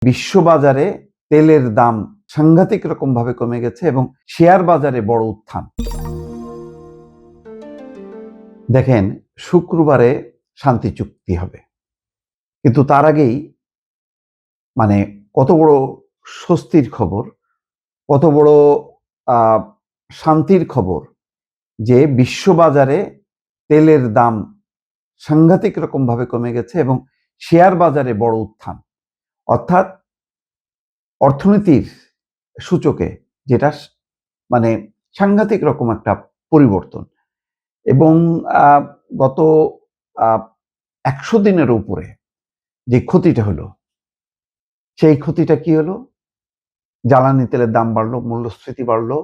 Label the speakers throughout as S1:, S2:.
S1: বিশ্ববাজারে তেলের দাম সাংঘাতিক রকম ভাবে কমে গেছে এবং শেয়ার বাজারে বড় উত্থান। দেখেন, শুক্রবারে শান্তি চুক্তি হবে, কিন্তু তার আগেই কত বড় স্বস্তির খবর, কত বড় শান্তির খবর যে বিশ্ববাজারে তেলের দাম সাংঘাতিক রকম ভাবে কমে গেছে এবং শেয়ার বাজারে বড় উত্থান। অর্থাৎ অর্থনীতির সূচকে যেটা সাংঘাতিক রকম একটা পরিবর্তন। এবং গত 100 দিনের উপরে যে ক্ষতিটা হলো, সেই ক্ষতিটা কি হলো? জ্বালানি তেলের দাম বাড়লো, মূল্যস্ফীতি বাড়লো,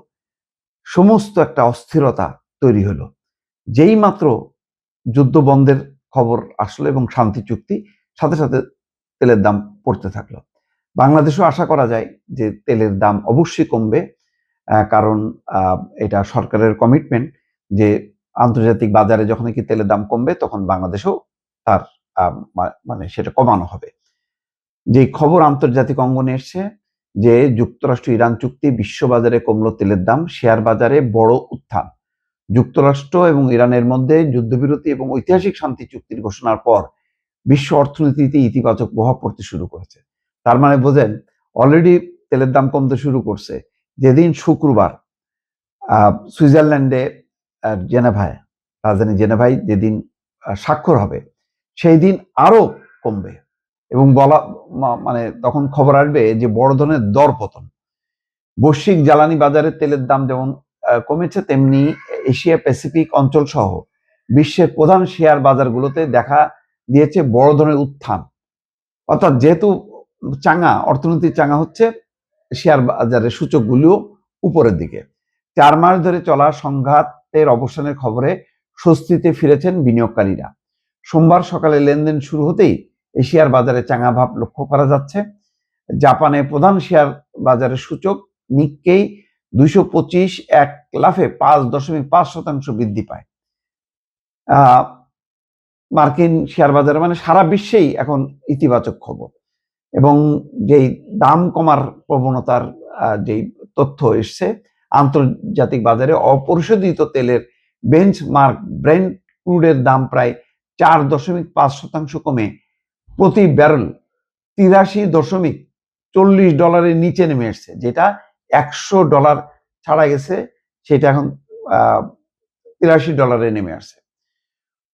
S1: সমস্ত একটা অস্থিরতা তৈরি হলো। যেই মাত্র যুদ্ধ বন্ধের খবর আসলো এবং শান্তি চুক্তি, সাথে সাথে তেলের দাম পড়তে থাকলো। বাংলাদেশেও আশা করা যায় যে তেলের দাম অবশ্যই কমবে, কারণ এটা সরকারের কমিটমেন্ট যে আন্তর্জাতিক বাজারে যখন কি তেলের দাম কমবে তখন বাংলাদেশেও তার সেটা কমানো হবে। যে খবর আন্তর্জাতিক অঙ্গনে এসছে যে যুক্তরাষ্ট্র ইরান চুক্তি, বিশ্ববাজারে কমলো তেলের দাম, শেয়ার বাজারে বড় উত্থান। যুক্তরাষ্ট্র এবং ইরানের মধ্যে যুদ্ধবিরতি এবং ঐতিহাসিক শান্তি চুক্তির ঘোষণার পর বিশ্ব অর্থনীতিতে ইতিবাচক প্রভাব পড়তে শুরু করেছে। তার মানে বোঝেন, অলরেডি তেলের দাম কমতে শুরু করছে। যেদিন শুক্রবার সুইজারল্যান্ডে জেনেভায়, রাজধানী জেনেভায় যেদিন স্বাক্ষর হবে, সেই দিন আরো কমবে এবং তখন খবর আসবে যে বড় ধরনের দরপতন। বৈশ্বিক জ্বালানি বাজারে তেলের দাম যেমন কমেছে, তেমনি এশিয়া প্যাসিফিক অঞ্চল সহ বিশ্বের প্রধান শেয়ার বাজারগুলোতে দেখা দিয়েছে বড় ধরনের উত্থান। অর্থাৎ যেহেতু অর্থনীতি চাঙা হচ্ছে, শেয়ার বাজারের সূচকগুলিও উপরের দিকে। 4 মাস ধরে চলা সংঘাতের অবসানের খবরে স্বস্তিতে ফিরেছেন বিনিয়োগকারীরা। সোমবার সকালে লেনদেন শুরু হতেই এশিয়ার বাজারে চাঙা ভাব লক্ষ্য করা যাচ্ছে। জাপানে প্রধান শেয়ার বাজারের সূচক নিক্কেই 225 এক লাফে 5.5% বৃদ্ধি পায়। মার্কিন শেয়ার বাজারে সারা বিশ্বেই এখন ইতিবাচক খবর, এবং যেই দাম কমার প্রবণতার যেই তথ্য এসছে, আন্তর্জাতিক বাজারে অপরিশোধিত তেলের বেঞ্চমার্ক ব্রেন্ট ক্রুডের দাম প্রায় 4.5% কমে প্রতি ব্যারেল $83.40 নিচে নেমে এসছে, যেটা $100 ছাড়া গেছে, সেটা এখন $83 নেমে আসছে।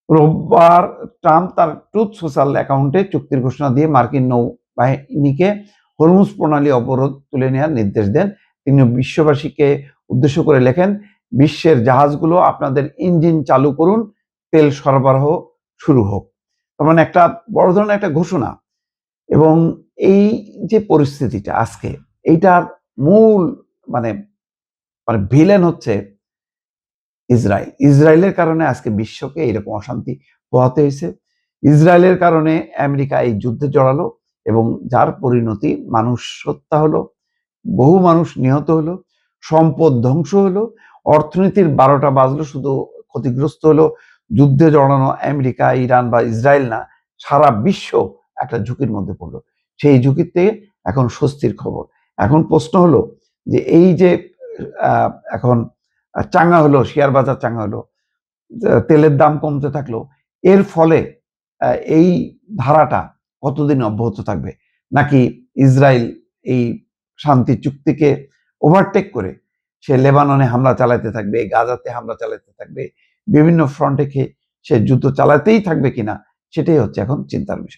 S1: রোববার ট্রাম্প তার ট্রুথ সোশ্যাল অ্যাকাউন্টে চুক্তির ঘোষণা দিয়ে মার্কিন নৌবাহিনীকে হরমুজ প্রণালী অবরোধ তুলে নেওয়ার নির্দেশ দেন। তিনি বিশ্ববাসীকে উদ্দেশ্য করে লেখেন, বিশ্বের জাহাজগুলো আপনাদের ইঞ্জিন চালু করুন, তেল সরবরাহ শুরু হোক। তার একটা বড় ধরনের একটা ঘোষণা। এবং এই যে পরিস্থিতিটা আজকে, এইটার মূল ভিলেন হচ্ছে ইসরায়েলের কারণে আজকে বিশ্বকে এরকম অশান্তি পোহাতে হয়েছে। ইসরায়েলের কারণে আমেরিকা এই যুদ্ধে জড়ালো এবং যার পরিণতি মানুষ হত্যা হলো, বহু মানুষ নিহত হলো, সম্পদ ধ্বংস হলো, অর্থনীতির 12টা বাজলো, শুধু ক্ষতিগ্রস্ত হলো যুদ্ধে জড়ানো আমেরিকা, ইরান বা ইসরায়েল না, সারা বিশ্ব একটা ঝুঁকির মধ্যে পড়লো। সেই ঝুঁকিতে এখন স্বস্তির খবর। এখন প্রশ্ন হলো যে এই যে এখন চাঙ্গা হলো, শেয়ার বাজার চাঙ্গা হলো, তেলের দাম কমতে থাকলো, এর ফলে এই ধারাটা কতদিন অব্যাহত থাকবে, নাকি ইসরায়েল এই শান্তি চুক্তিকে ওভারটেক করে সে লেবাননে হামলা চালাতে থাকবে, গাজাতে হামলা চালাতে থাকবে, বিভিন্ন ফ্রন্টে সে যুদ্ধ চালাতেই থাকবে কিনা, সেটাই হচ্ছে এখন চিন্তার বিষয়।